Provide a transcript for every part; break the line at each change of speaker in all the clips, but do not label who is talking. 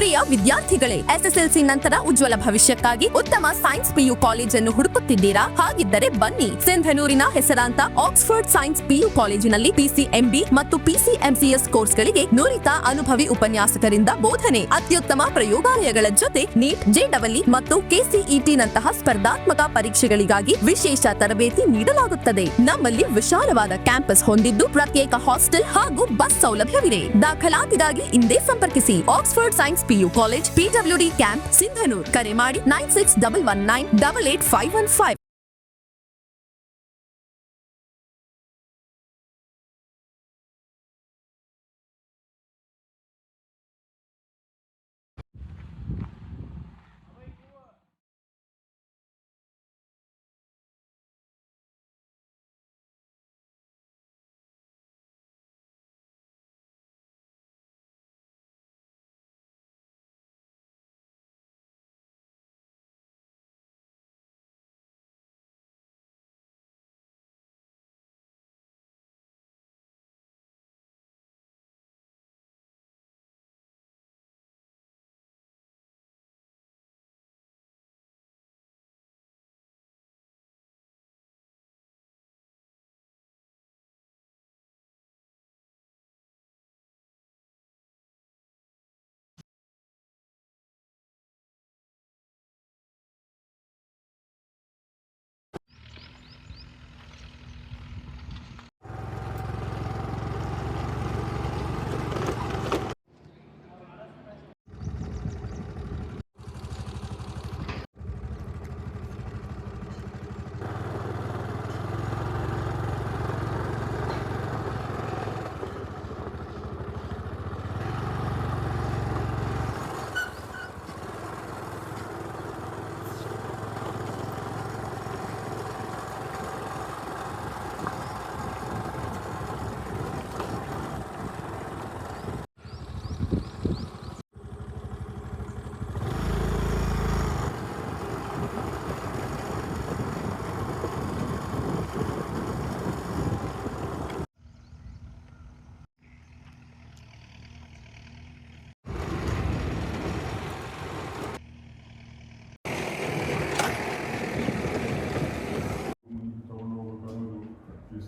ಪ್ರಿಯ ವಿದ್ಯಾರ್ಥಿಗಳೇ, SSLC ನಂತರ ಉಜ್ವಲ ಭವಿಷ್ಯಕ್ಕಾಗಿ ಉತ್ತಮ ಸೈನ್ಸ್ PU ಕಾಲೇಜನ್ನು ಹುಡುಕುತ್ತಿದ್ದೀರಾ? ಹಾಗಿದ್ದರೆ ಬನ್ನಿ, ಸಿಂಧನೂರಿನ ಹೆಸರಾಂತ ಆಕ್ಸ್ಫರ್ಡ್ ಸೈನ್ಸ್ PU ಕಾಲೇಜಿನಲ್ಲಿ PCMB ಮತ್ತು PCMCS ಕೋರ್ಸ್ಗಳಿಗೆ ನುರಿತ ಅನುಭವಿ ಉಪನ್ಯಾಸಕರಿಂದ ಬೋಧನೆ, ಅತ್ಯುತ್ತಮ ಪ್ರಯೋಗಾಲಯಗಳ ಜೊತೆ ನೀಟ್, JEE ಮತ್ತು KCET ನಂತಹ ಸ್ಪರ್ಧಾತ್ಮಕ ಪರೀಕ್ಷೆಗಳಿಗಾಗಿ ವಿಶೇಷ ತರಬೇತಿ ನೀಡಲಾಗುತ್ತದೆ. ನಮ್ಮಲ್ಲಿ ವಿಶಾಲವಾದ ಕ್ಯಾಂಪಸ್ ಹೊಂದಿದ್ದು ಪ್ರತ್ಯೇಕ ಹಾಸ್ಟೆಲ್ ಹಾಗೂ ಬಸ್ ಸೌಲಭ್ಯವಿದೆ. ದಾಖಲಾತಿಗಾಗಿ ಇಂದೇ ಸಂಪರ್ಕಿಸಿ Oxford science PU college, PWD camp, Sindhanur. ಕರೆ ಮಾಡಿ 9611988515.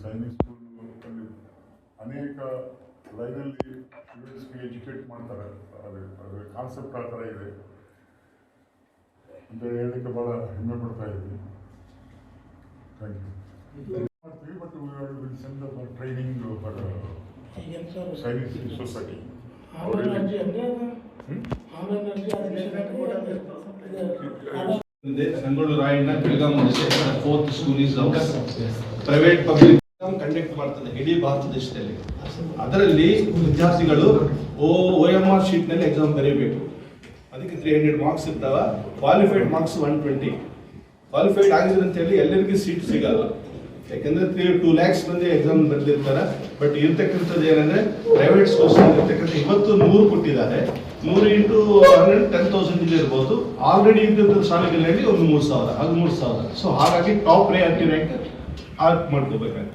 ಸೈನಿಕ್ ಸ್ಕೂಲ್ ಅನೇಕ ಲೈನಲ್ಲಿ ಸ್ಟೂಡೆಂಟ್ಸ್ಗೆ ಎಜುಕೇಟ್ ಮಾಡ್ತಾರೆ. ಅದು ಕಾನ್ಸೆಪ್ಟ್ ಆ ಥರ ಇದೆ ಅಂತ ಹೇಳಲಿಕ್ಕೆ ಭಾಳ ಹೆಮ್ಮೆ ಪಡ್ತಾ ಇದ್ವಿ. ಥ್ಯಾಂಕ್ ಯು ಮಾಡ್ತೀವಿ. But will send for training for Sainik society.
Sangolli Rayanna Belgaum 4th school is private public conduct ಮಾಡ್ತದೆ ಇಡೀ ಭಾರತ ದೇಶದಲ್ಲಿ. ಅದರಲ್ಲಿ ವಿದ್ಯಾರ್ಥಿಗಳು OMR ಶೀಟ್ ನಲ್ಲಿ ಎಕ್ಸಾಮ್ ಬರೀಬೇಕು. ಅದಕ್ಕೆ 300 ಮಾರ್ಕ್ಸ್ ಇರ್ತಾವ. Qualified marks 120. ಕ್ವಾಲಿಫೈಡ್ ಆಗಿದ್ರೆ ಅಂತ ಹೇಳಿ ಎಲ್ಲರಿಗೂ ಸೀಟ್ ಸಿಗಲ್ಲ. ಯಾಕಂದ್ರೆ 2 lakhs ಮಂದಿ ಎಕ್ಸಾಮ್ ಬರೆದಿರ್ತಾರೆ. ಬಟ್ ಇರ್ತಕ್ಕಂಥದ್ದು ಏನಂದ್ರೆ ಪ್ರೈವೇಟ್ ಸ್ಕೂಲ್ಸ್ ಇರ್ತಕ್ಕಂಥ ಇವತ್ತು 100 ಕೊಟ್ಟಿದ್ದಾರೆ. 100 × 100 10,000 ಇರ್ಬೋದು. ಆಲ್ರೆಡಿ ಇದ್ದಂಥ ಶಾಲೆಗಳಲ್ಲಿ ಒಂದು 3,000 ಅದು 3,000. ಸೊ ಹಾಗಾಗಿ ಟಾಪ್ ಪ್ರಯಾರಿಟಿ ರ್ಯಾಂಕ್ ಮಾಡ್ಕೋಬೇಕಂತ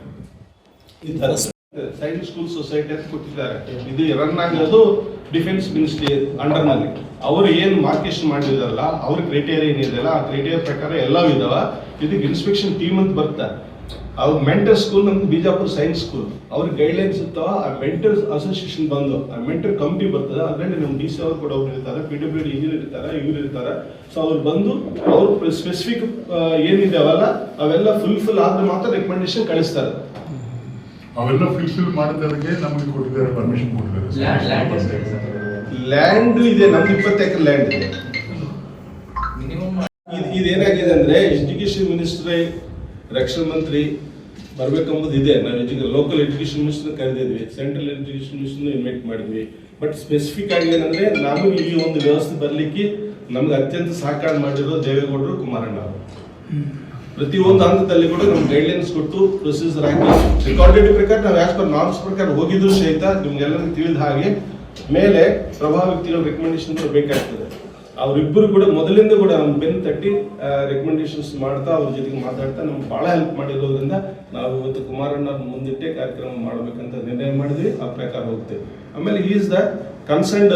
ಈ ತರ ಸೈನಿಕ್ ಸ್ಕೂಲ್ ಸೊಸೈಟಿ ಅಂತ ಕೊಟ್ಟಿದ್ದಾರೆ. ಇದು ರನ್ ಆಗೋದು ಡಿಫೆನ್ಸ್ ಮಿನಿಸ್ಟ್ರಿ ಅಂಡರ್ ನಲ್ಲಿ. ಅವರು ಏನು ಮಾರ್ಕೇಶನ್ ಮಾಡಿದಾರಲ್ಲ, ಅವ್ರ ಕ್ರೈಟೇರಿಯಾ ಏನಿದೆಯಲ್ಲ ಆ ಕ್ರೈಟೇರಿಯಾ ಪ್ರಕಾರ ಎಲ್ಲವೂ ಇದಾವ. ಇದಕ್ಕೆ ಇನ್ಸ್ಪೆಕ್ಷನ್ ಟೀಮ್ ಅಂತ ಬರ್ತಾರೆ. ಅವ್ರ ಮೆಂಟರ್ ಸ್ಕೂಲ್ ನಮ್ದು ಬಿಜಾಪುರ ಸೈನ್ಸ್ ಸ್ಕೂಲ್, ಅವ್ರಿಗೆ ಗೈಡ್ಲೈನ್ಸ್ ಇರ್ತಾವ. ಆ ಮೆಂಟರ್ ಅಸೋಸಿಯೇಷನ್ ಬಂದು ಆ ಮೆಂಟರ್ ಕಮಿಟಿ ಬರ್ತದೆ. ಅದರಲ್ಲಿ ನಮ್ಮ DC ಅವರು ಕೂಡ ಅವ್ರು ಇರ್ತಾರೆ, PWD ಇಂಜಿನಿಯರ್ ಇರ್ತಾರೆ, ಇವ್ರು ಇರ್ತಾರೆ. ಸೊ ಅವ್ರು ಬಂದು ಅವ್ರು ಸ್ಪೆಸಿಫಿಕ್ ಏನಿದಾವಲ್ಲ ಅವೆಲ್ಲ ಫುಲ್ಫಿಲ್ ಆದ್ರೆ ಮಾತ್ರ ರೆಕಮೆಂಡೇಶನ್ ಕಳಿಸ್ತಾರೆ.
ಅವೆಲ್ಲ ಫುಲ್ಫಿಲ್ ಮಾಡೋದಕ್ಕೆ ನಮಗೆ ಕೊಟ್ಟಿದ್ದಾರೆ, ಪರ್ಮಿಷನ್ ಕೊಟ್ಟಿದ್ದಾರೆ.
ಲ್ಯಾಂಡ್ ಇದೆ, ನಮ್ದು 20 ಎಕರೆ ಲ್ಯಾಂಡ್ ಇದೆ. ಇದೇನಾಗಿದೆ ಅಂದ್ರೆ ಎಜುಕೇಶನ್ ಮಿನಿಸ್ಟ್ರಿ, ರಕ್ಷಣಾ ಮಂತ್ರಿ ಬರ್ಬೇಕಂಬುದು ಇದೆ. ನಾವು ಲೋಕಲ್ ಎಜುಕೇಶನ್ ಮಿನಿಸ್ಟರ್ ಕರೆದಿದ್ವಿ, ಸೆಂಟ್ರಲ್ ಎಜುಕೇಶನ್ ಮಿನಿಸ್ಟರ್ ಇನ್ವೈಟ್ ಮಾಡಿದ್ವಿ. ಬಟ್ ಸ್ಪೆಸಿಫಿಕ್ ಆಗಿ ಏನಂದ್ರೆ ನಮಗೆ ಈ ಒಂದು ವ್ಯವಸ್ಥೆ ಬರ್ಲಿಕ್ಕೆ ನಮ್ಗೆ ಅತ್ಯಂತ ಸಹಕಾರ ಮಾಡಿರೋ ದೇವೇಗೌಡರು, ಕುಮಾರಣ್ಣ ಅವರು. ಪ್ರತಿಯೊಂದು ಹಂತದಲ್ಲಿ ಕೂಡ ನಮ್ಗೆ ಗೈಡ್ಲೈನ್ಸ್ ಕೊಟ್ಟು ಪ್ರೊಸೀಜರ್ ಹಾಕಿ ರೆಕಾರ್ಡೆಡ್ ಪ್ರಕಾರ ನಾವು ಆಸ್ ಪರ್ ನಾರ್ಮ್ಸ್ ಪ್ರಕಾರ ಹೋಗಿದ್ರು ಸಹಿತ ನಿಮ್ಗೆಲ್ಲರಿಗೂ ತಿಳಿದ ಹಾಗೆ ಮೇಲೆ ಪ್ರಭಾವ ವ್ಯಕ್ತಿಗಳ ರೆಕಮೆಂಡೇಶನ್ ಬೇಕಾಗ್ತದೆ. ಅವರಿಬ್ಬರು ಕೂಡ ಮೊದಲಿಂದ ಕೂಡ ನಮ್ಮ ಬೆನ್ನು ತಟ್ಟಿ ರೆಕಮೆಂಡೇಶನ್ಸ್ ಮಾಡ್ತಾ ಅವ್ರ ಜೊತೆಗೆ ಮಾತಾಡ್ತಾ ನಮ್ಗೆ ಬಹಳ ಹೆಲ್ಪ್ ಮಾಡಿರೋದ್ರಿಂದ ನಾವು ಇವತ್ತು ಕುಮಾರಣ್ಣ ಮುಂದಿಟ್ಟೆ ಕಾರ್ಯಕ್ರಮ ಮಾಡ್ಬೇಕಂತ ನಿರ್ಣಯ ಮಾಡಿದ್ವಿ. ಆ ಪ್ರಕಾರ ಹೋಗ್ತೇವೆ. ಆಮೇಲೆ is the concerned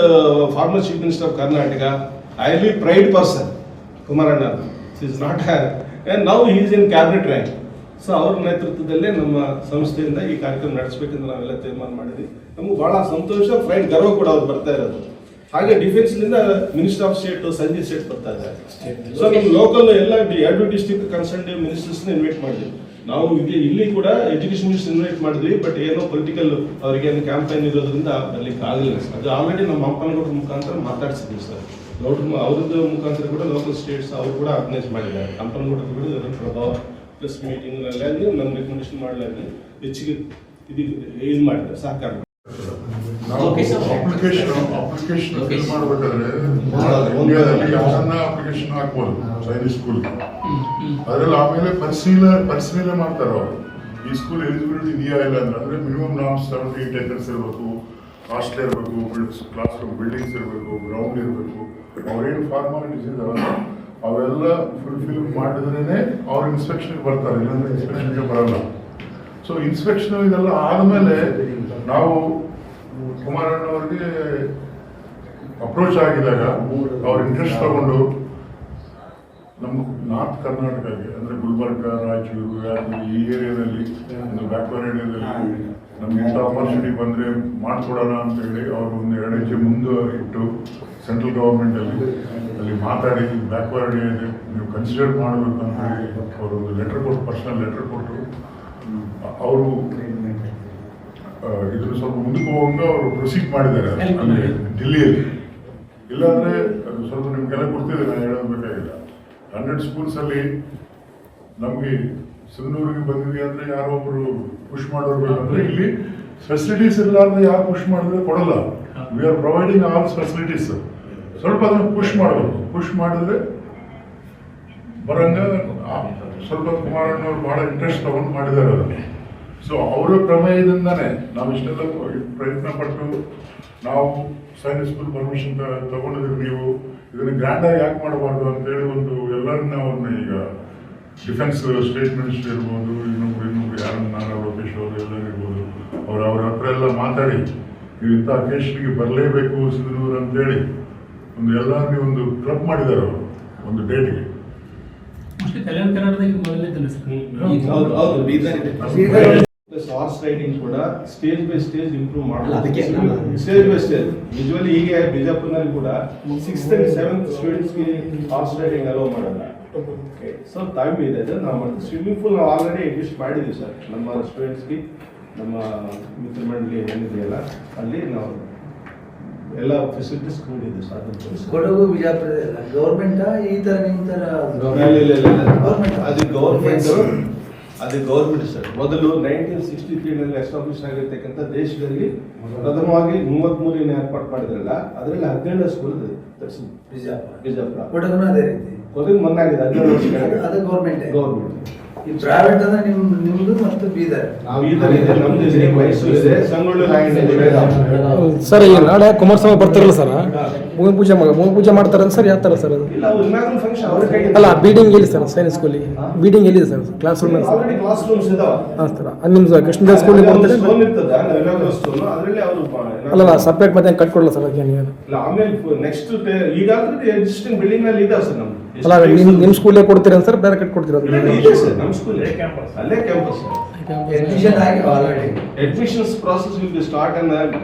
former Chief Minister of Karnataka, highly pride person, Kumarana. He is not and now he is in cabinet rank. So ಅವ್ರ ನೇತೃತ್ವದಲ್ಲೇ ನಮ್ಮ ಸಂಸ್ಥೆಯಿಂದ ಈ ಕಾರ್ಯಕ್ರಮ ನಡೆಸಬೇಕಂತ ನಾವೆಲ್ಲ ತೀರ್ಮಾನ ಮಾಡಿದ್ವಿ. ನಮ್ಗೆ ಬಹಳ ಸಂತೋಷ, ಪ್ರೈಡ್, ಗರ್ವ ಕೂಡ ಅವ್ರು ಬರ್ತಾ ಇರೋದು. ಹಾಗೆ ಡಿಫೆನ್ಸ್ ನಿಂದ minister of state Sanjay Seth ಬರ್ತಾ ಇದ್ದಾರೆ. ಸೊ ನಮ್ಮ ಲೋಕಲ್ ಎಲ್ಲ 2 ಡಿಸ್ಟ್ರಿಕ್ಟ್ ಕನ್ಸರ್ನ್ ಮಿನಿಸ್ಟರ್ಸ್ ಇನ್ವೈಟ್ ಮಾಡಿದ್ವಿ. ನಾವು ಇಲ್ಲಿ ಕೂಡ ಎಜುಕೇಶನ್ ಮಿನಿಸ್ಟರ್ ಇನ್ವೈಟ್ ಮಾಡಿದ್ವಿ, ಬಟ್ ಏನೋ ಪೊಲಿಟಿಕಲ್ ಅವರಿಗೆ ಕ್ಯಾಂಪೈನ್ ಇರೋದ್ರಿಂದ ಬರ್ಲಿಕ್ಕೆ ಆಗಲಿಲ್ಲ. ಅದು ಆಲ್ರೆಡಿ ನಮ್ಮ ಹಂಪನಗೌಡರ ಮುಖಾಂತರ ಮಾತಾಡ್ಸಿದ್ವಿ ಸರ್. ಅವ್ರದ್ದು ಮುಖಾಂತರ ಕೂಡ ಲೋಕಲ್ ಸ್ಟೇಟ್ಸ್ ಅವರು ಕೂಡ ಆರ್ಗನೈಸ್ ಮಾಡಿದ್ದಾರೆ. ಹಂಪನಗೌಡರು ಕೂಡ ಅದರ ಪ್ರಭಾವ ಪ್ಲಸ್ ಮೀಟಿಂಗ್ನಲ್ಲಿ ನಮ್ಮ ರೆಕಮೆಂಡೇಶನ್ ಮಾಡಲಾಗಿ ಹೆಚ್ಚಿಗೆ ಇದು ಮಾಡಿದ್ದಾರೆ, ಸಹಕಾರ ಮಾಡಿದ್ದಾರೆ.
ಅಪ್ಲಿಕೇಶನ್ ಫಿಲ್ ಮಾಡಬೇಕಾದ್ರೆ ಇಂಡಿಯಾದಲ್ಲಿ ಯಾರನ್ನ ಅಪ್ಲಿಕೇಶನ್ ಹಾಕ್ಬೋದು ಸೈನಿಕ್ ಸ್ಕೂಲ್, ಅದರಲ್ಲಿ ಆಮೇಲೆ ಪರಿಶೀಲನೆ ಮಾಡ್ತಾರೆ ಅವರು. ಈ ಸ್ಕೂಲ್ ಎಲಿಜಿಬಿಲಿಟಿ ಇದೆಯಾ ಇಲ್ಲ ಅಂದ್ರೆ ಮಿನಿಮಮ್ ನಾವು 78 acres ಇರಬೇಕು, ಹಾಸ್ಟೆಲ್ ಇರಬೇಕು, ಕ್ಲಾಸ್ ರೂಮ್ ಬಿಲ್ಡಿಂಗ್ಸ್ ಇರಬೇಕು, ಗ್ರೌಂಡ್ ಇರಬೇಕು. ಅವ್ರೇನು ಫಾರ್ಮಾಲಿಟೀಸ್ ಇದಾವಲ್ಲ ಅವೆಲ್ಲ ಫುಲ್ಫಿಲ್ ಮಾಡಿದ್ರೇ ಅವ್ರು ಇನ್ಸ್ಪೆಕ್ಷನ್ಗೆ ಬರ್ತಾರೆ, ಇಲ್ಲಾಂದ್ರೆ ಇನ್ಸ್ಪೆಕ್ಷನ್ಗೆ ಬರಲ್ಲ. ಸೊ ಇನ್ಸ್ಪೆಕ್ಷನ್ ಇದೆಲ್ಲ ಆದಮೇಲೆ ನಾವು ಕುಮಾರಣ್ಣವ್ರಿಗೆ ಅಪ್ರೋಚ್ ಆಗಿದಾಗ ಅವ್ರ ಇಂಟ್ರೆಸ್ಟ್ ತಗೊಂಡು ನಮ್ಮ ನಾರ್ತ್ ಕರ್ನಾಟಕಕ್ಕೆ ಅಂದರೆ ಗುಲ್ಬರ್ಗ, ರಾಯಚೂರು, ಯಾದಗಿರಿ ಈ ಏರಿಯಾದಲ್ಲಿ ಒಂದು ಬ್ಯಾಕ್ವರ್ಡ್ ಏರಿಯಾದಲ್ಲಿ ನಮ್ಗೆ ಇಂಥ ಆಪರ್ಚುನಿಟಿ ಬಂದರೆ ಮಾಡಿಕೊಡೋಣ ಅಂತ ಹೇಳಿ ಅವರು ಒಂದು 2 ಹೆಜ್ಜೆ ಮುಂದೆ ಇಟ್ಟು ಸೆಂಟ್ರಲ್ ಗೌರ್ಮೆಂಟಲ್ಲಿ ಅಲ್ಲಿ ಮಾತಾಡಿ ಬ್ಯಾಕ್ವರ್ಡ್ ಏರಿಯಾ ನೀವು ಕನ್ಸಿಡರ್ ಮಾಡಬೇಕು ಅಂತ ಹೇಳಿ ಅವರು ಒಂದು ಲೆಟರ್ ಕೊಟ್ಟು, ಪರ್ಸನಲ್ ಲೆಟರ್ ಕೊಟ್ಟು ಅವರು ಇದ್ರ ಸ್ವಲ್ಪ ಮುಂದಕ್ಕೆ ಹೋಗಂಗ ಅವರು ಪ್ರೊಸೀಡ್ ಮಾಡಿದ್ದಾರೆ ಅಂದರೆ ಡಿಲ್ಲಿಯಲ್ಲಿ. ಇಲ್ಲಾಂದರೆ ಅದು ಸ್ವಲ್ಪ ನಿಮಗೆಲ್ಲ ಗೊತ್ತಿದೆ, ನಾನು ಹೇಳಬೇಕಾಗಿಲ್ಲ. 100 ಸ್ಕೂಲ್ಸಲ್ಲಿ ನಮಗೆ ಸಿಂಧೂರಿಗೆ ಬಂದಿದೆ ಅಂದರೆ ಯಾರೋ ಒಬ್ಬರು ಪುಷ್ ಮಾಡೋರ್ಬೇಕಂದ್ರೆ ಇಲ್ಲಿ ಫೆಸಿಲಿಟೀಸ್ ಇಲ್ಲ ಅಂದರೆ ಯಾರು ಪುಷ್ ಮಾಡಿದ್ರೆ ಕೊಡಲ್ಲ. We are providing all facilities. ಸ್ವಲ್ಪ ಅದನ್ನು ಪುಷ್ ಮಾಡಬೇಕು. ಪುಷ್ ಮಾಡಿದ್ರೆ ಬರಂಗ ಸ್ವಲ್ಪ ಕುಮಾರಣ್ಣವ್ರು ಭಾಳ ಇಂಟ್ರೆಸ್ಟ್ ತಗೊಂಡು ಮಾಡಿದ್ದಾರೆ ಅದನ್ನು. ಸೊ ಅವರ ಪ್ರಮೇಯದಿಂದನೇ ನಾವು ಇಷ್ಟೆಲ್ಲ ಪ್ರಯತ್ನ ಪಟ್ಟು ನಾವು ಸೈನಿಕ್ ಸ್ಕೂಲ್ ಪರ್ಮಿಷನ್ ತಗೊಂಡಿದ್ರೆ ನೀವು ಇದನ್ನು ಗ್ರ್ಯಾಂಡಾಗಿ ಯಾಕೆ ಮಾಡಬಾರ್ದು ಅಂತೇಳಿ ಒಂದು ಎಲ್ಲರನ್ನ ಅವ್ರನ್ನ ಈಗ ಡಿಫೆನ್ಸ್ ಸ್ಟೇಟ್ ಮಿನಿಸ್ಟರ್ ಇರ್ಬೋದು, ಇನ್ನೊಬ್ರು ಯಾರನ್ನ ನಾರಾ ಲೋಕೇಶ್ ಅವರು ಎಲ್ಲರೂ ಇರ್ಬೋದು, ಅವ್ರ ಹತ್ರ ಎಲ್ಲ ಮಾತಾಡಿ ನೀವು ಇಂಥ ಅಕೇಶನ್ಗೆ ಬರಲೇಬೇಕು ಸಿಂಧನೂರು ಅಂತೇಳಿ ಒಂದು ಎಲ್ಲರಿಗೂ ಒಂದು ಕ್ಲಬ್ ಮಾಡಿದ್ದಾರೆ ಅವರು ಒಂದು ಡೇಟ್ಗೆ.
ಹಾರ್ಸ್ ರೈಡಿಂಗ್ ಕೂಡ ಸ್ಟೇಜ್ ಬೈ ಸ್ಟೇಜ್ ಇಂಪ್ರೂವ್ ಮಾಡಬೇಕು. ಸ್ಟೇಜ್ ಬೈ ಸ್ಟೇಜ್ ಯೂಶುವಲಿ ಈಗ ಬಿಜಾಪುರ್ನಲ್ಲಿ ಕೂಡ 6th and 7th ಸ್ಟೂಡೆಂಟ್ಸ್ಗೆ ಹಾರ್ಸ್ ರೈಡಿಂಗ್ ಅಲೋ ಮಾಡಲ್ಲ. ಸೊ ಟೈಮ್ ಇದೆ, ನಾವು ಮಾಡ್ತೀವಿ. ಸ್ವಿಮ್ಮಿಂಗ್ ಪೂಲ್ ನಾವು ಆಲ್ರೆಡಿ ಎಡ್ಯೂಸ್ ಮಾಡಿದ್ದೀವಿ ಸರ್ ನಮ್ಮ ಸ್ಟೂಡೆಂಟ್ಸ್ಗೆ. ನಮ್ಮ ಮಿತ್ರ ಮಂಡಳಿ ಏನಿದೆಯಲ್ಲ ಅಲ್ಲಿ ನಾವು ಎಲ್ಲ ಫೆಸಿಲಿಟೀಸ್ ಕೊಟ್ಟಿದ್ದೀವಿ ಸರ್.
ಕೊಡಗು ಬಿಜಾಪುರ ಗೌರ್ಮೆಂಟ್ ಈ ತರ ನಿಮ್ಮ ತರ
ಅದು ಗೌರ್ಮೆಂಟ್ ಸರ್. ಮೊದಲು 1963 ಎಸ್ಟಾಬ್ಲಿಷ್ ಆಗಿರ್ತಕ್ಕಂಥ ದೇಶದಲ್ಲಿ ಪ್ರಥಮವಾಗಿ 33 ಏರ್ಪಾಟ್ ಮಾಡಿದ್ರಲ್ಲ, ಅದರಲ್ಲಿ 17 ಸ್ಕೂಲ್ ಬಿಜಾಪುರ.
ಕೊಡಗುನ ಅದೇ ರೀತಿ
ಕೊಡಗು ಮನ್ನಾಗಿದೆ 17 ವರ್ಷ.
ಅದು ಗೌರ್ಮೆಂಟ್. ಈ
ಈ
ಪ್ರೈವೇಟ್ ಅಂದ್ರೆ ನಿಮ್ದು ಮತ್ತು ಬೀದರ್
ಇದೆ, ನಮ್ದು ಇದೆ, ಮೈಸೂರು ಇದೆ, ಸಂಗೊಳ್ಳಿ ರಾಯಣ್ಣ.
ಸರ್ ಈಗ ನಾಳೆ ಕುಮಾರಸ್ವಾಮಿ ಬರ್ತಾರಲ್ಲ ಸರ್, ಭೂಮಿ ಪೂಜೆ ಮಾಡ್ತಾರೆ ಸರ್, ಯಾವ ಥರ ಸರ್ ಅದು?
ಇಲ್ಲ, ಅವ್ರು ಇನ್ನಾಗಲೂ ಫಂಕ್ಷನ್ ಅವ್ರ ಕೈಗೆ
ಅಲ್ಲ, ಬೀಡಿಂಗ್ ಎಲ್ಲಿ ಸರ್ ಸೈನಿಕ್ ಸ್ಕೂಲಿಗೆ? ಬೀಡಿಂಗ್ ಎಲ್ಲಿದೆ sir? Class room
already class rooms ಇದಾವೆ.
ಹಾಂ ಸರ್, ನಿಮ್ದು ಕೃಷ್ಣದೇವ ಸ್ಕೂಲಿಗೆ ಬರ್ತಾರೆ?
ಸ್ಟೋನ್ ಇರ್ತದೆ, ನವೀನ ಸ್ಟೋನ್, ಅದರಲ್ಲಿ ಅವರು
ಅಲ್ಲ ಸಪ್ರೇಟ್ ಮತ್ತೆ ಕಟ್ಕೊಡಲ್ಲ ಸರ್ ಅದಕ್ಕೆ ನೀವು?
ಇಲ್ಲ, ಆಮೇಲೆ ನೆಕ್ಸ್ಟ್ ಈಗಾಗಲೇ ಎಕ್ಸಿಸ್ಟಿಂಗ್ ಬಿಲ್ಡಿಂಗ್ ನಲ್ಲಿ ಇದೆ ಸರ್ ನಮ್ದು.
ಅಲ್ಲ, ನಿಮ್ಮ ಸ್ಕೂಲೇ ಕೊಡ್ತೀರಾ ಸರ್, ಬೇರೆ ಕಟ್ಕೊಡ್ತೀರಾ?
ಇದೆ ಸರ್ ನಮ್ಮ ಸ್ಕೂಲ್ ಅಲ್ಲೇ ಕ್ಯಾಂಪಸ್.
ಅಡ್ಮಿಷನ್ ಆಗಿ already
admissions process will be start in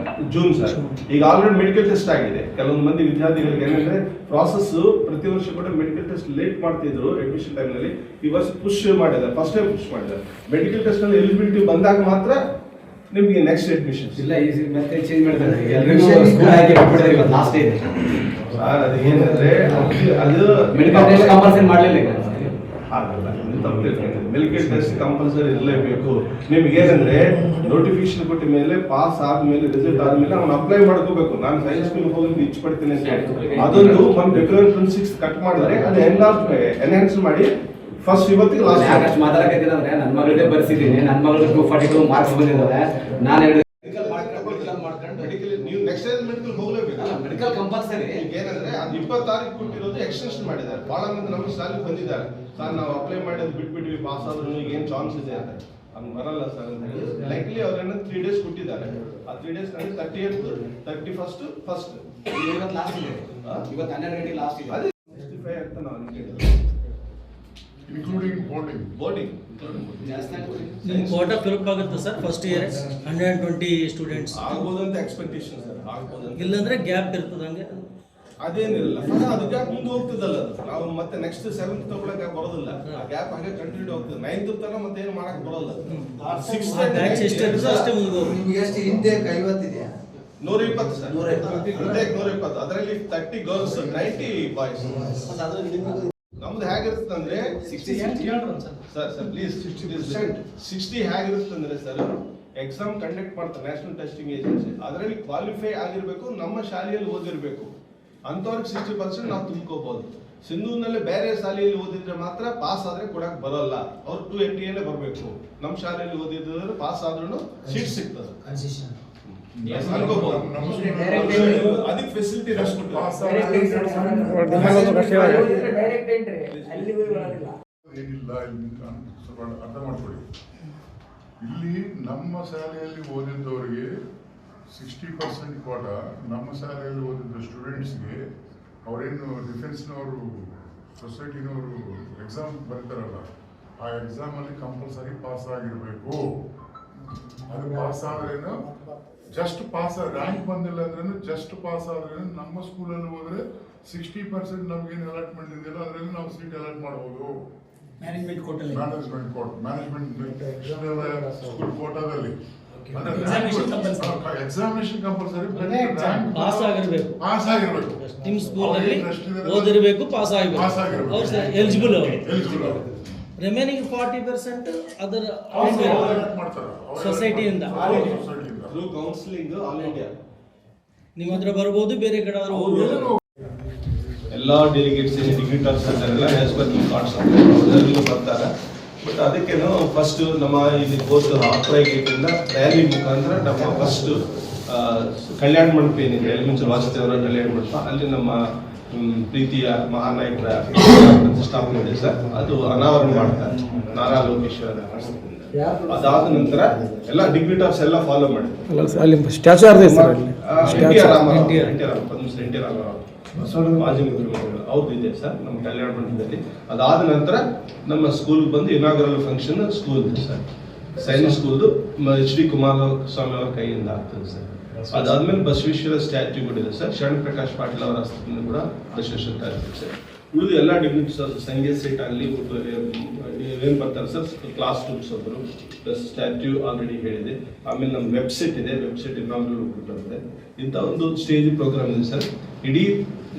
June sir. ಈಗ ಆಲ್ರೆಡಿ ಮೆಡಿಕಲ್ ಟೆಸ್ಟ್ ಆಗಿದೆ. ಕೆಲವೊಂದು ಮಂದಿ ವಿದ್ಯಾರ್ಥಿಗಳಿಗೆ ಏನಂದ್ರೆ ಪ್ರಾಸೆಸ್ ಪ್ರತಿ ವರ್ಷ ಕೂಡ ಮೆಡಿಕಲ್ ಟೆಸ್ಟ್ ಲೇಟ್ ಮಾಡ್ತಿದ್ರು ಅಡ್ಮಿಷನ್ ಟೈಮ್ ನಲ್ಲಿ. ಈ ವರ್ಷ ಪುಷ್ ಮಾಡಿದ್ದಾರೆ, ಫಸ್ಟ್ ಟೈಮ್ ಪುಷ್ ಮಾಡಿದ್ದಾರೆ. ಮೆಡಿಕಲ್ ಟೆಸ್ಟ್ ನಲ್ಲಿ ಎಲಿಜಿಬಿಲಿಟಿ ಬಂದಾಗ ಮಾತ್ರ ನಿಮಗೆ ನೆಕ್ಸ್ಟ್ ಅಡ್ಮಿಷನ್ಸ್.
ಇಲ್ಲ, ಈ ಮತ್ತೆ ಚೇಂಜ್ ಮಾಡ್ತಾರೆ. ಎಲ್ಲರಿಗೂ ಸ್ಕೂಲ್ ಆಗಿ ಬಿಟ್ಬಿಡ್ತಾರೆ ಇವತ್ತು ಲಾಸ್ಟ್ ಇದೆ
ಸರ್. ಅದು ಏನಂದ್ರೆ ಅದು
ಮೆಡಿಕಲ್ ಟೆಸ್ಟ್ ಕಂಪಲ್ಸರಿ ಮಾಡಲಿಲ್ಲ ಈಗ.
ಆಗಲ್ಲ, ಮೆಡಿಕಲ್ ಟೆಸ್ಟ್ ಕಂಪಲ್ಸರಿ ಇರಲೇಬೇಕು. ನಿಮ್ಗೆ ಏನಂದ್ರೆ ನೋಟಿಫಿಕೇಶನ್ ಕೊಟ್ಟ ಮೇಲೆ ಪಾಸ್ ಆದ್ಮೇಲೆ ರಿಸಲ್ಟ್ ಆದ್ಮೇಲೆ ಅವ್ನು ಅಪ್ಲೈ ಮಾಡ್ಕೋಬೇಕು. ನಾನು ಸೈನ್ಸ್ ಸ್ಕೂಲ್ ಹೋಗಿ ಇಚ್ಛೆ ಪಡ್ತೀನಿ ಅಂತ ಹೇಳಿ ಅದೊಂದು ಫೆಬ್ರವರಿ 26 ಕಟ್ ಮಾಡಿದ್ರೆ ಅದು ಎನ್ಹಾನ್ಸ್ ಮಾಡಿ ಫಸ್ಟ್ ಇವತ್ತಿಗೆ ಲಾಸ್ಟ್.
ಯಾಕಷ್ಟು ಮಾತಾಡಕತ್ತೀನಿ ಅಂದ್ರೆ ನನ್ನ ಮಗಳಿಗೆ ಬರ್ಸಿದ್ದೀನಿ, ನನ್ನ ಮಗಳಿಗೆ 242 ಮಾರ್ಕ್ಸ್ ಬಂದಿದ್ದಾವೆ. ನಾನು ಹೇಳಿದ್ರೆ
ನೀವು ನೆಕ್ಸ್ಟ್ ಇಯರ್ ಮೆಡಿಕಲ್ ಹೋಗ್ಲೇಬೇಕು.
Medical compulsory.
ಏನಂದ್ರೆ ಅದು 20 ತಾರೀಕು ಕೊಟ್ಟಿರೋದು ಎಕ್ಸ್ಟೆನ್ಷನ್ ಮಾಡಿದ್ದಾರೆ. ಬಹಳ ಮಂದಿ ನಮಗೆ ಸಾಲಿ ಬಂದಿದ್ದಾರೆ ಸರ್, ನಾವು ಅಪ್ಲೈ ಮಾಡೋದು ಬಿಟ್ಬಿಟ್ವಿ, ಪಾಸ್ ಆದ್ರೂ ಈಗ ಏನು ಚಾನ್ಸ್ ಇದೆ ಅಂತ. ಹಂಗೆ ಬರಲ್ಲ ಸರ್ ಅಂತ ಹೇಳಿ ಲೈಕ್ಲಿ ಅವ್ರೇನೋ 3 days ಕೊಟ್ಟಿದ್ದಾರೆ. ಆ 3 days ನಲ್ಲಿ 30th 31st ಫಸ್ಟ್
ಇವತ್ತು ಲಾಸ್ಟ್ ಇದೆ, ಇವತ್ತು 12 ಗಂಟೆಗೆ ಲಾಸ್ಟ್ ಇದೆ.
ಅದೇ 65 ಅಂತ ನಾವು ಅನ್ಕೊಂಡಿದ್ವಿ.
Including boarding.
ಜಾಸ್ತಿ ಆಗ್ಬೋದು.
ನಿಮ್ಮ ಕೋಟಾ ಫಿಲಪ್ ಆಗುತ್ತೆ ಸರ್ ಫಸ್ಟ್ ಇಯರ್ 120 ಸ್ಟೂಡೆಂಟ್ಸ್
ಆಗ್ಬೋದು ಅಂತ ಎಕ್ಸ್ಪೆಕ್ಟೇಷನ್ ಸರ್, ಆಗ್ಬೋದು ಅಂತ.
ಇಲ್ಲಾಂದ್ರೆ ಗ್ಯಾಪ್ ಇರ್ತದೆ ಹಂಗೆ.
ಅದೇನಿಲ್ಲ, ಅದು ಗ್ಯಾಪ್ ಮುಂದೆ ಹೋಗ್ತದಲ್ಲ ಅದು. ನಾವು ಮತ್ತೆ ನೆಕ್ಸ್ಟ್ 7th ತಗೊಳಕ್ಕೆ ಬರೋದಿಲ್ಲ, ಆ ಗ್ಯಾಪ್ ಹಾಗೆ ಕಂಟಿನ್ಯೂ ಹೋಗ್ತದೆ. 9th ತನಕ ಮತ್ತೆ ಏನು ಮಾಡಕ್ ಬರೋಲ್ಲ. 6th
ಬ್ಯಾಚ್ ಎಷ್ಟಿರ್ತದೆ ಅಷ್ಟೇ ಮುಂದೆ ಹೋಗ್ಬೇಕು.
ನಿಮ್ಗೆ ಎಷ್ಟು ಇಂಟೇಕ್ 50 ಇದೆಯಾ?
120 ಸರ್,
120.
120. ಅದರಲ್ಲಿ 30 ಗರ್ಲ್ಸ್ 90 ಬಾಯ್ಸ್. ನಮ್ದು ಹೇಗಿರುತ್ತಂದ್ರೆ 60 ಪ್ಲೀಸ್ 60 ಹೇಗಿರುತ್ತಂದ್ರೆ ಸರ್, ಎಕ್ಸಾಮ್ ಕಂಡಕ್ಟ್ ಮಾಡ್ತಾರೆ ನ್ಯಾಷನಲ್ ಟೆಸ್ಟಿಂಗ್ ಏಜೆನ್ಸಿ. ಅದರಲ್ಲಿ ಕ್ವಾಲಿಫೈ ಆಗಿರ್ಬೇಕು, ನಮ್ಮ ಶಾಲೆಯಲ್ಲಿ ಓದಿರ್ಬೇಕು. ಅಂಥವ್ರಿಗೆ 60% ನಾವು ತುಂಬ್ಕೋಬಹುದು. ಸಿಂಧೂರಿನಲ್ಲಿ ಬೇರೆ ಶಾಲೆಯಲ್ಲಿ ಓದಿದ್ರೆ ಮಾತ್ರ ಪಾಸ್ ಆದ್ರೆ ಕೊಡಕ್ ಬರಲ್ಲ, ಅವ್ರು 280 ಬರಬೇಕು. ನಮ್ಮ ಶಾಲೆಯಲ್ಲಿ ಓದಿದ್ರೆ ಪಾಸ್ ಆದ್ರೂ ಸೀಟ್ ಸಿಗ್ತದೆ. ಅದಕ್ಕೆ ಫೆಸಿಲಿಟಿ
ಏನಿಲ್ಲ, ಇಲ್ಲಿ ಸ್ವಲ್ಪ ಅರ್ಥ ಮಾಡ್ಕೊಳ್ಳಿ. ಇಲ್ಲಿ ನಮ್ಮ ಶಾಲೆಯಲ್ಲಿ ಓದಿದ್ದವರಿಗೆ 60% ಕೋಟ, ನಮ್ಮ ಶಾಲೆಯಲ್ಲಿ ಓದಿದ್ದ ಸ್ಟೂಡೆಂಟ್ಸ್ಗೆ ಅವರೇನು ಡಿಫೆನ್ಸ್ನವರು ಸೊಸೈಟಿನವರು ಎಕ್ಸಾಮ್ ಬರೀತಾರಲ್ಲ, ಆ ಎಕ್ಸಾಮಲ್ಲಿ ಕಂಪಲ್ಸರಿ ಪಾಸ್ ಆಗಿರಬೇಕು. ಅದು ಪಾಸ್ ಆದ್ರೇನು, ಜಸ್ಟ್ ಪಾಸ್, ರ್ಯಾಂಕ್ ಬಂದಿಲ್ಲ ಅಂದ್ರೇನು, ಜಸ್ಟ್ ಪಾಸ್ ಆದ್ರೇನು ನಮ್ಮ ಸ್ಕೂಲಲ್ಲಿ ಹೋದ್ರೆ 60% ನಮ್ಗೇನು ಅಲಾಟ್ಮೆಂಟ್ ಇದೆಯಲ್ಲ ಅದರಲ್ಲಿ ನಾವು ಸೀಟ್ ಅಲಾಟ್ ಮಾಡ್ಬೋದು. ಮ್ಯಾನೇಜ್ಮೆಂಟ್ ಸ್ಕೂಲ್ ಕೋಟಾದಲ್ಲಿ ಎಕ್ಸಾಮಿನೇಷನ್ ಕಂಪಲ್ಸರಿ,
ಪಾಸ್ ಆಗಿರ್ಬೇಕು.
ಪಾಸ್ ಆಗಿರ್ಬೇಕು.
ನಿಮ್ಮ ಸ್ಕೂಲಲ್ಲಿ ಓದಿರ್ಬೇಕು, ಪಾಸ್ ಆಗಿರ್ಬೇಕು. ಅವ್ರು ಎಲಿಜಿಬಲ್ ಅವರು. ರಿಮೈನಿಂಗ್ 40% ಅದರ ಸೊಸೈಟಿಯಿಂದ
ಥ್ರೂ ಕೌನ್ಸಿಲಿಂಗ್ ಆಲ್ ಇಂಡಿಯಾ
ನಿಮ್ಮ ಹತ್ರ ಬರ್ಬೋದು, ಬೇರೆ ಕಡೆ ಆದ್ರೂ ಹೋಗ್ಬೋದು.
ಎಲ್ಲ ಡೆಲಿಗೇಟ್ಸ್ ಡಿಗ್ನಿಟರ್ಸ್ ಅಂತಾರೆಲ್ಲ ಆಸ್ ಪರ್ ದಿ ಕಾರ್ಡ್ಸ್ ಎಲ್ಲರಿಗೂ ಬರ್ತಾರೆ. ಬಟ್ ಅದಕ್ಕೇನು ಫಸ್ಟ್ ನಮ್ಮ ಇಲ್ಲಿ ಬೋತ್ ಅಪ್ರೈ ಗೇಟಿಂದ ರ್ಯಾಲಿ ಮುಖಾಂತರ ನಮ್ಮ ಫಸ್ಟ್ ಕಲ್ಯಾಣ ಮಂಟಪ ಏನಿದೆ, ಎಲಿಮೆಂಟ್ಸ್ ವಾಸುದೇವರ ಕಲ್ಯಾಣ ಮಂಟಪ, ಅಲ್ಲಿ ನಮ್ಮ ಪ್ರೀತಿಯ ಮಹಾನಾಯಕರ ಪ್ರತಿಷ್ಠಾಪನೆ ಇದೆ ಸರ್, ಅದು ಅನಾವರಣ ಮಾಡ್ತಾರೆ ನಾರಾ ಲೋಕೇಶ್ವರ. ಅದಾದ ನಂತರ ಎಲ್ಲ ಡಿಗ್ನಿಟರ್ಸ್ ಎಲ್ಲ ಫಾಲೋ ಮಾಡಿದ್ದಾರೆ.
ಅಲ್ಲಿ ಸ್ಟ್ಯಾಚು ಇದೆ ಸರ್, ಅಲ್ಲಿ
ಮಾಜಿ ಮುಖ್ಯಮಂತ್ರಿಗಳು ಅವ್ರದ್ದು ಇದೆ ಸರ್ ನಮ್ಮ ಕಲ್ಯಾಣ ಮಂಟಪದಲ್ಲಿ. ಅದಾದ ನಂತರ ನಮ್ಮ ಸ್ಕೂಲ್ಗೆ ಬಂದು inaugural function school sir, Sainik ಸ್ಕೂಲ್ದು HD ಕುಮಾರಸ್ವಾಮಿ ಅವರ ಕೈಯಿಂದ ಆಗ್ತದೆ ಸರ್. ಅದಾದ್ಮೇಲೆ ಬಸವೇಶ್ವರ ಸ್ಟ್ಯಾಚ್ಯೂ ಕೂಡ ಇದೆ ಸರ್, ಶರಣ್ ಪ್ರಕಾಶ್ ಪಾಟೀಲ್ ಅವರ ಹಸ್ತದಿಂದ ಕೂಡ ಬಸವೇಶ್ವರ ಕಾರ್ಯಕ್ರಮ ಸರ್. ಉಳಿದು ಎಲ್ಲ ಡಿಗ್ನಿಟೀಸ್ ಸಂಗೀತ ಸೆಟ್ ಆಗಲಿ ಏನು ಬರ್ತಾರೆ ಸರ್, ಕ್ಲಾಸ್ ರೂಮ್ಸ್ ಒಬ್ಬರು ಪ್ಲಸ್ ಸ್ಟ್ಯಾಚ್ಯೂ ಆಲ್ರೆಡಿ ಹೇಳಿದೆ. ಆಮೇಲೆ ನಮ್ಮ ವೆಬ್ಸೈಟ್ ಇದೆ, ವೆಬ್ಸೈಟ್ ಇನಾಗ್ರಲ್ ಬರುತ್ತೆ. ಇಂಥ ಒಂದು ಸ್ಟೇಜ್ ಪ್ರೋಗ್ರಾಮ್ ಇದೆ ಸರ್. ಇಡೀ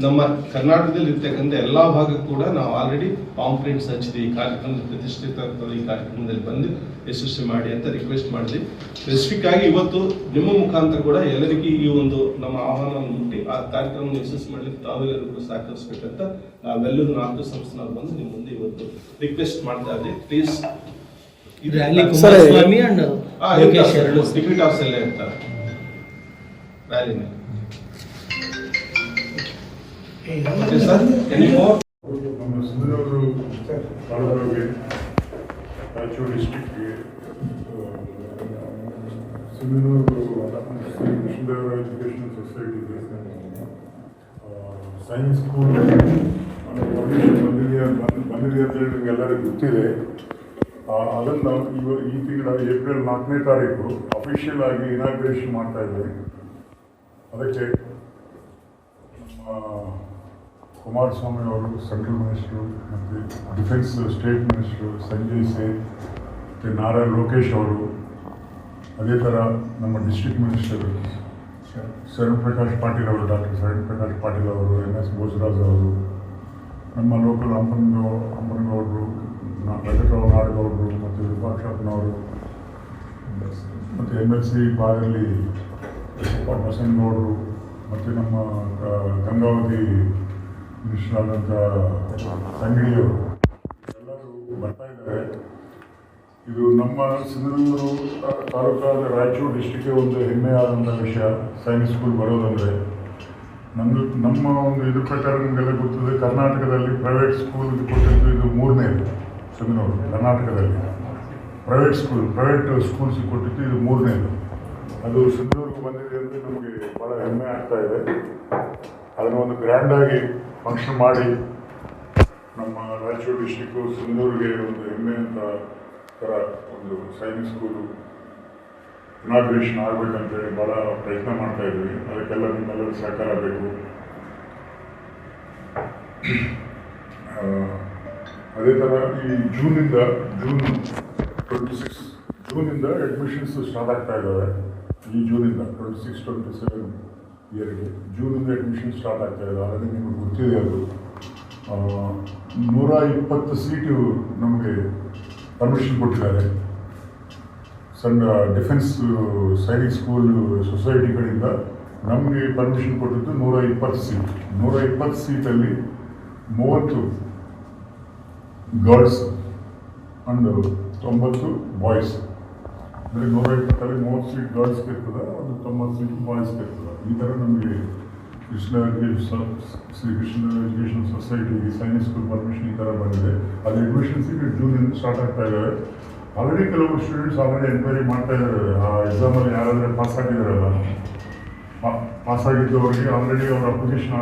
ನಮ್ಮ ಕರ್ನಾಟಕದಲ್ಲಿ ಇರ್ತಕ್ಕಂಥ ಎಲ್ಲ ಭಾಗಕ್ಕೂ ಕೂಡ ನಾವು ಆಲ್ರೆಡಿ ಪಾಂಪ್ಲೆಟ್ಸ್ ಹಚ್ಚಿದೆ. ಈ ಕಾರ್ಯಕ್ರಮದ ಪ್ರತಿಷ್ಠಿತ ಈ ಕಾರ್ಯಕ್ರಮದಲ್ಲಿ ಬಂದು ಯಶಸ್ವಿ ಮಾಡಿ ಅಂತ ರಿಕ್ವೆಸ್ಟ್ ಮಾಡಿದ್ವಿ. ಸ್ಪೆಸಿಫಿಕ್ ಆಗಿ ಇವತ್ತು ನಿಮ್ಮ ಮುಖಾಂತರ ಕೂಡ ಎಲ್ಲರಿಗೂ ಈ ಒಂದು ನಮ್ಮ ಆಹ್ವಾನವನ್ನು ಮುಟ್ಟಿ ಆ ಕಾರ್ಯಕ್ರಮ ಯಶಸ್ವಿ ಮಾಡಲಿಕ್ಕೆ ತಾವೆಲ್ಲರೂ ಕೂಡ ಸಹಕರಿಸಬೇಕಂತ ನಾವೆಲ್ಲರೂ 4 ಸಂಸ್ಥೆನವ್ರು ಬಂದು ನಿಮ್ಮ ಮುಂದೆ ಇವತ್ತು ರಿಕ್ವೆಸ್ಟ್ ಮಾಡ್ತಾ ಇದ್ದೀವಿ. Please
Kumaraswamy and
ticket of ಎಲ್ಲ ಇರ್ತಾರೆ ರ್ಯಾಲಿ ಮೇಲೆ.
ನಮ್ಮ ಸಿಂಧನೂರು ತಾಲೂಕಿಗೆ, ರಾಯಚೂರು ಡಿಸ್ಟಿಕ್ಗೆ, ಸಿಂಧನೂರು ಶ್ರೀ ಕೃಷ್ಣದೇವರಾಯ ಎಜುಕೇಷನಲ್ ಸೊಸೈಟಿಗೆ, ಸೈನ್ಸ್ ಸ್ಕೂಲ್ ಬಂದಿದೆ ಅಂತ ಹೇಳಿ ನಿಮ್ಗೆ ಎಲ್ಲರಿಗೂ ಗೊತ್ತಿದೆ. ಅದನ್ನು ಈ ತಿಂಗಳ ಏಪ್ರಿಲ್ 4ನೇ ತಾರೀಕು ಅಫಿಷಿಯಲ್ ಆಗಿ ಇನಾಗ್ರೇಷನ್ ಮಾಡ್ತಾ ಇದ್ದೀವಿ. ಅದಕ್ಕೆ ನಮ್ಮ ಕುಮಾರಸ್ವಾಮಿ ಅವರು ಸೆಂಟ್ರಲ್ ಮಿನಿಸ್ಟ್ರು ಮತ್ತು defence state minister Sanjay Seth ಮತ್ತು ನಾರಾ ಲೋಕೇಶ್ ಅವರು, ಅದೇ ಥರ ನಮ್ಮ ಡಿಸ್ಟ್ರಿಕ್ಟ್ ಮಿನಿಸ್ಟರ್ ಶರಣ್ ಪ್ರಕಾಶ್ ಪಾಟೀಲ್ ಅವರು, ಡಾಕ್ಟರ್ ಶರಣ್ ಪ್ರಕಾಶ್ ಪಾಟೀಲ್ ಅವರು, NS ಭೋಜರಾಜ್ ಅವರು, ನಮ್ಮ ಲೋಕಲ್ ಹಂಪನಗೌಡರು, ವೆಂಕಟರಾವ್ ನಾಡಗೌಡರು ಮತ್ತು ವಿಭಾಕ್ಷಪ್ಪನವರು ಮತ್ತು MLC ಬಾಯಲ್ಲಿ ಬಸನಗೌಡರು ಮತ್ತು ನಮ್ಮ ಗಂಗಾವತಿ ಮಿನಿಸ್ಟರ್ ಆದಂಥ ಸಂಗಡಿಯವರು ಎಲ್ಲರೂ ಬರ್ತಾ ಇದ್ದಾರೆ. ಇದು ನಮ್ಮ ಸಿಂಧನೂರು ತಾಲೂಕಾದ ರಾಯಚೂರು ಡಿಸ್ಟಿಕ್ಗೆ ಒಂದು ಹೆಮ್ಮೆಯಾದಂಥ ವಿಷಯ ಸೈನಿಕ್ ಸ್ಕೂಲ್ ಬರೋದಂದರೆ. ನಮ್ಮ ಒಂದು ಇದ್ರ ಪ್ರಕಾರ ನಿಮಗೆಲ್ಲ ಗೊತ್ತಿದೆ, ಕರ್ನಾಟಕದಲ್ಲಿ ಪ್ರೈವೇಟ್ ಸ್ಕೂಲ್ ಕೊಟ್ಟಿದ್ದು ಇದು 3ನೇದು. ಸಿಂಧನೂರು ಕರ್ನಾಟಕದಲ್ಲಿ ಪ್ರೈವೇಟ್ ಸ್ಕೂಲ್ಸ್ ಕೊಟ್ಟಿದ್ದು ಇದು 3ನೇದು. ಅದು ಸಿಂಧನೂರು ಬಂದಿದೆ ಅಂದರೆ ನಮಗೆ ಭಾಳ ಹೆಮ್ಮೆ ಆಗ್ತಾ ಇದೆ. ಅದನ್ನು ಒಂದು ಗ್ರ್ಯಾಂಡಾಗಿ ಫಂಕ್ಷನ್ ಮಾಡಿ ನಮ್ಮ ರಾಯಚೂರು ಡಿಸ್ಟಿಕ್ಕು ಸಿಂಧೂರಿಗೆ ಒಂದು ಹೆಮ್ಮೆ ಅಂತ ಥರ ಒಂದು ಸೈನಿಕ್ ಸ್ಕೂಲು ಇನಾಗ್ರೇಷನ್ ಆಗಬೇಕಂತೇಳಿ ಭಾಳ ಪ್ರಯತ್ನ ಮಾಡ್ತಾ ಇದ್ವಿ. ಅದಕ್ಕೆಲ್ಲ ನಿಮ್ಮೆಲ್ಲರ ಸಹಕಾರ ಬೇಕು. ಅದೇ ಥರ ಈ ಜೂನ್ 26 ಜೂನಿಂದ ಅಡ್ಮಿಷನ್ಸ್ ಸ್ಟಾರ್ಟ್ ಆಗ್ತಾ ಇದ್ದಾವೆ. ಈ ಜೂನಿಂದ 26-27 ಇಯರ್ಗೆ ಜೂನಿಂದ ಅಡ್ಮಿಷನ್ ಸ್ಟಾರ್ಟ್ ಆಗ್ತಾ ಇದೆ. ಆಲ್ರೆಡಿ ನಿಮಗೆ ಗೊತ್ತಿದೆ ಅದು 120 ಸೀಟು ನಮಗೆ ಪರ್ಮಿಷನ್ ಕೊಟ್ಟಿದ್ದಾರೆ. ಸಣ್ಣ ಡಿಫೆನ್ಸ್ ಸೈನಿಕ್ ಸ್ಕೂಲ್ ಸೊಸೈಟಿ ಕಡೆಯಿಂದ ನಮಗೆ ಪರ್ಮಿಷನ್ ಕೊಟ್ಟಿದ್ದು 120 ಸೀಟ್. 120 ಸೀಟಲ್ಲಿ 30 girls and 90 boys. ಅಂದರೆ 120ಅಲ್ಲಿ 30 ಸೀಟ್ ಗರ್ಲ್ಸ್ಗೆ ಇರ್ತದೆ, ಒಂದು 90 ಸೀಟ್ ಬಾಯ್ಸ್ಗೆ ಇರ್ತದೆ. ಈ ಥರ ನಮಗೆ Shri Krishna education society Sainik school permission ಈ ಥರ ಬಂದಿದೆ. ಅದು ಅಡ್ಮಿಷನ್ಸ್ ಈಗ ಜೂನಿಂದ ಸ್ಟಾರ್ಟ್ ಆಗ್ತಾ ಇದ್ದಾವೆ. ಆಲ್ರೆಡಿ ಕೆಲವರು ಸ್ಟೂಡೆಂಟ್ಸ್ ಆಲ್ರೆಡಿ ಎನ್ಕ್ವೈರಿ ಮಾಡ್ತಾ ಇದ್ದಾರೆ. ಆ ಎಕ್ಸಾಮಲ್ಲಿ ಯಾರಾದರೆ ಪಾಸ್ ಆಗಿದ್ದಾರಲ್ಲ, ಪಾಸ್ ಆಗಿದ್ದವರಿಗೆ ಆಲ್ರೆಡಿ ಅವ್ರ ಅಪ್ಲಿಕೇಶನ್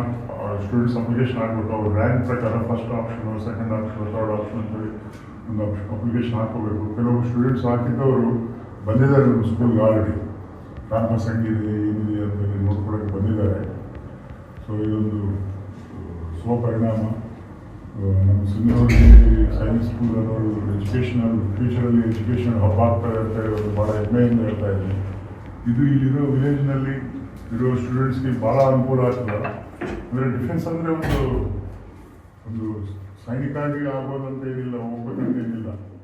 ಸ್ಟೂಡೆಂಟ್ಸ್ ಅಪ್ಲಿಕೇಶನ್ ಹಾಕ್ಬೇಕು. ಅವ್ರ ರ್ಯಾಂಕ್ ಪ್ರಕಾರ first option, second option, third option ಅಂತೇಳಿ ಒಂದು ಅಪ್ಲಿಕೇಶನ್ ಹಾಕೋಬೇಕು. ಕೆಲವು ಸ್ಟೂಡೆಂಟ್ಸ್ ಹಾಕಿದ್ದವರು ಬಂದಿದ್ದಾರೆ ನಮ್ಮ ಸ್ಕೂಲ್ಗೆ ಆಲ್ರೆಡಿ. ಕ್ಯಾಂಪಸ್ ಹೆಂಗಿದೆ ಏನಿದೆ ಅಂತೇಳಿ ನೋಡ್ಕೊಳಕ್ಕೆ ಬಂದಿದ್ದಾರೆ. ಸೊ ಇದೊಂದು ಸ್ವಪರಿಣಾಮ. ನಮ್ಮ ಸಿಂಧೂರಲ್ಲಿ ಸೈನಿಕ್ ಸ್ಕೂಲ್ ಅನ್ನೋದು ಎಜುಕೇಷನಲ್ ಫ್ಯೂಚರಲ್ಲಿ ಎಜುಕೇಷನ್ ಹಬ್ ಆಗ್ತಾರೆ ಅಂತ ಹೇಳೋದು ಭಾಳ ಹೆಮ್ಮೆಯಿಂದ ಹೇಳ್ತಾ ಇದ್ದೀನಿ. ಇದು ಇಲ್ಲಿರೋ ವಿಲೇಜ್ನಲ್ಲಿ ಇರೋ ಸ್ಟೂಡೆಂಟ್ಸ್ಗೆ ಭಾಳ ಅನುಕೂಲ ಆಗ್ತದೆ. ಅಂದರೆ ಡಿಫೆನ್ಸ್ ಅಂದರೆ ಒಂದು ಸೈನಿಕ ಆಗಿ ಆಗೋದಂತ ಏನಿಲ್ಲ, ಹೋಗ್ಬೇಕಂತ ಏನಿಲ್ಲ.